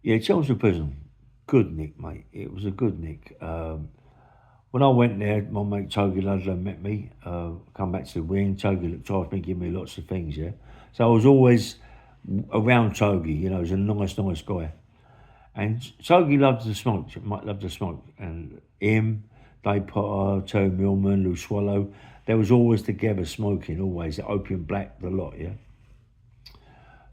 Yeah, Chelmsford Prison. Good nick, mate. It was a good nick. When I went there, my mate Togi Ludlow met me. Come back to the wing. Togi looked after me, give me lots of things, yeah. So I was always around Togi, you know, he's a nice guy. And Togi loved to smoke, might love to smoke. And him, Dave Potter, Terry Millman, Lou Swallow, they was always together smoking, always. The opium black, the lot, yeah.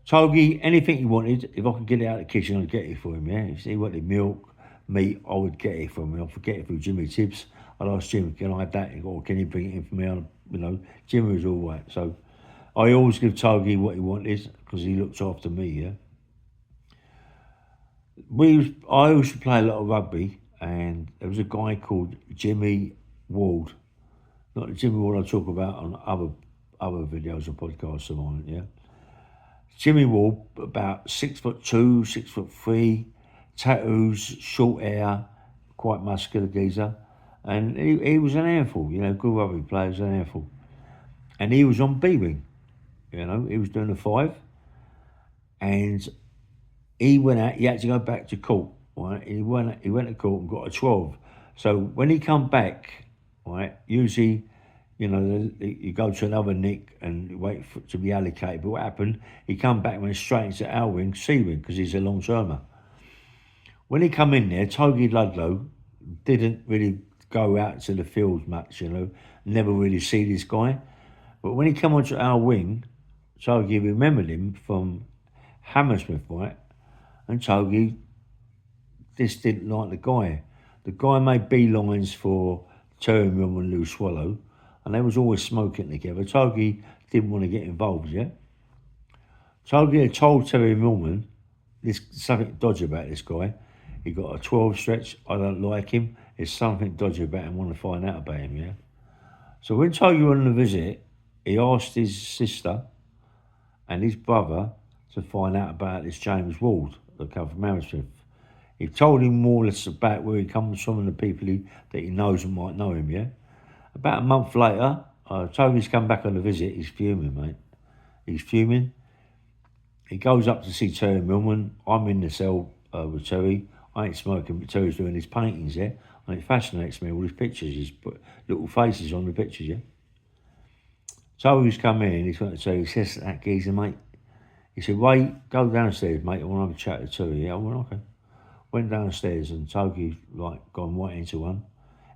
Togi, anything he wanted, if I could get it out of the kitchen, I'd get it for him, yeah. If he wanted milk, meat, I would get it for him. I'd get it through Jimmy Tibbs. I'd ask Jim, can I have that? Or can he bring it in for me? You know, Jimmy was all right. So I always give Togi what he wanted because he looked after me, yeah. I used to play a lot of rugby, and there was a guy called Jimmy Ward. Not the Jimmy Ward I talk about on other videos or podcasts of mine, yeah. Jimmy Ward, about 6'2", 6'3", tattoos, short hair, quite muscular geezer, and he was an handful. You know, good rugby player, was an handful, and he was on B wing. You know, he was doing a five, and he went out. He had to go back to court. Right, he went to court and got a 12. So when he come back, right, usually, you know, you go to another nick and wait for it to be allocated. But what happened? He come back and went straight into our wing, C wing, because he's a long termer. When he come in there, Togi Ludlow didn't really go out to the field much, you know, never really see this guy. But when he come onto our wing, Togi remembered him from Hammersmith, right? And Togi just didn't like the guy. The guy made beelines for Terry Milman and Lou Swallow, and they was always smoking together. Togi didn't want to get involved, yeah? Togi had told Terry Milman there's something dodgy about this guy. He got a 12 stretch. I don't like him. There's something dodgy about him. I want to find out about him, yeah? So when Togi went on a visit, he asked his sister and his brother to find out about this James Ward that come from Hammersmith. He told him more or less about where he comes from and the people that he knows and might know him, yeah? About a month later, Toby's come back on a visit. He's fuming, mate. He's fuming. He goes up to see Terry Millman. I'm in the cell with Terry. I ain't smoking, but Terry's doing his paintings, yeah? And it fascinates me, all his pictures. He's put little faces on the pictures, yeah? Toby's come in. He's going to Terry. He says to that geezer, mate. He said, wait, go downstairs, mate. I want to have a chat with Terry. Yeah, I went, okay. Went downstairs and Togi like gone right into one.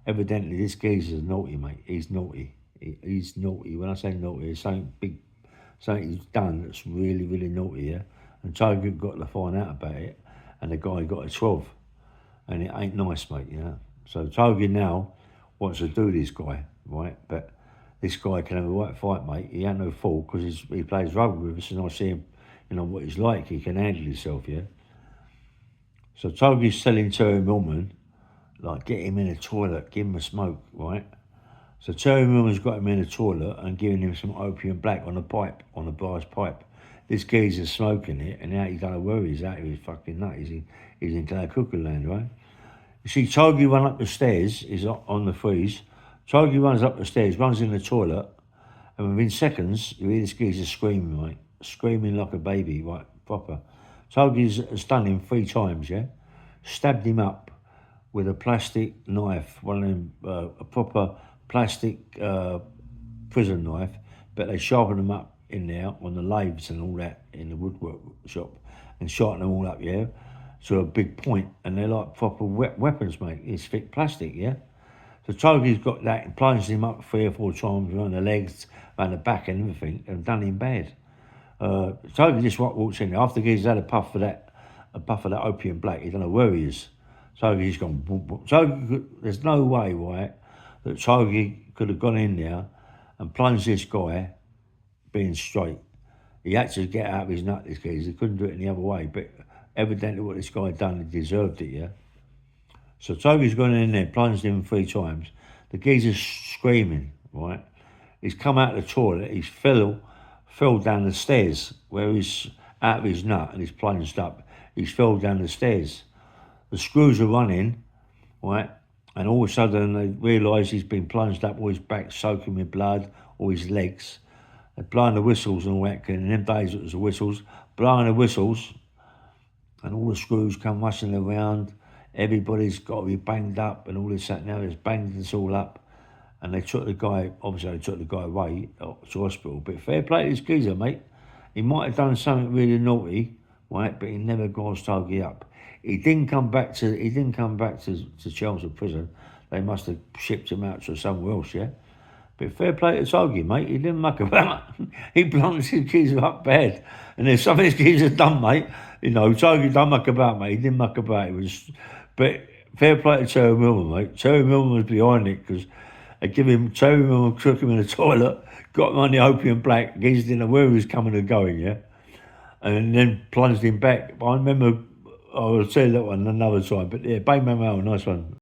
Evidently, this geezer's naughty, mate. He's naughty. He's naughty. When I say naughty, it's something big, something he's done that's really, really naughty, yeah? And Togi got to find out about it, and the guy got a 12. And it ain't nice, mate, you know? So Togi now wants to do this guy, right? But this guy can have a right fight, mate. He ain't no fool because he plays rugby with us, and I see him, you know, what he's like. He can handle himself, yeah? So Togi's telling Terry Millman, like, get him in the toilet, give him a smoke, right? So Terry Millman's got him in the toilet and giving him some opium black on a pipe, on a brass pipe. This geezer's smoking it, and now he don't know where he's at. He's fucking nut. He's in Cuckoo Land, right? You see, Togi run up the stairs, he's on the freeze. Togi runs up the stairs, runs in the toilet, and within seconds, you hear this geezer screaming, mate. Screaming like a baby, right? Proper. Togi's stunned him 3 times, yeah? Stabbed him up with a plastic knife, one of them, a proper plastic prison knife, but they sharpened them up in there on the lathes and all that in the woodwork shop and sharpened them all up, yeah, to a big point, and they're like proper weapons, mate. It's thick plastic, yeah? So Togi's got that and plunged him up 3 or 4 times around the legs, around the back and everything, and done him bad. Togi just walks in there. After he's had a puff of that opium black, he don't know where he is. Togi's gone boom, boom. There's no way, right, that Togi could have gone in there and plunged this guy being straight. He had to get out of his nut, this geezer. He couldn't do it any other way, but evidently what this guy had done, he deserved it, yeah? So Togi's gone in there, plunged him 3 times. The geezer's screaming, right? He's come out of the toilet, he's fell down the stairs where he's out of his nut and he's plunged up. He's fell down the stairs. The screws are running, right? And all of a sudden they realise he's been plunged up, all his back soaking with blood, all his legs. They're blowing the whistles and all that. And in them days it was the whistles, blowing the whistles. and all the screws come rushing around. Everybody's got to be banged up and all this that now. It's banged us all up. And they took the guy, obviously they took the guy away to hospital. But fair play to this geezer, mate. He might have done something really naughty, right? But he never got his target up. He didn't come back to Chelmsford Prison. They must have shipped him out to somewhere else, yeah? But fair play to Togi, mate. He didn't muck about. He blunted his geezer up bad. And there's something his geezer done, mate. You know, Togi don't muck about, mate. He didn't muck about. It was, but fair play to Terry Millman, mate. Terry Millman was behind it because they give him, Terry Millman took him in the toilet, got him on the opium black. Geezer didn't know where he was coming and going, yeah? And then plunged him back. I remember, I'll tell you that one another time. But yeah, bang, man, nice one.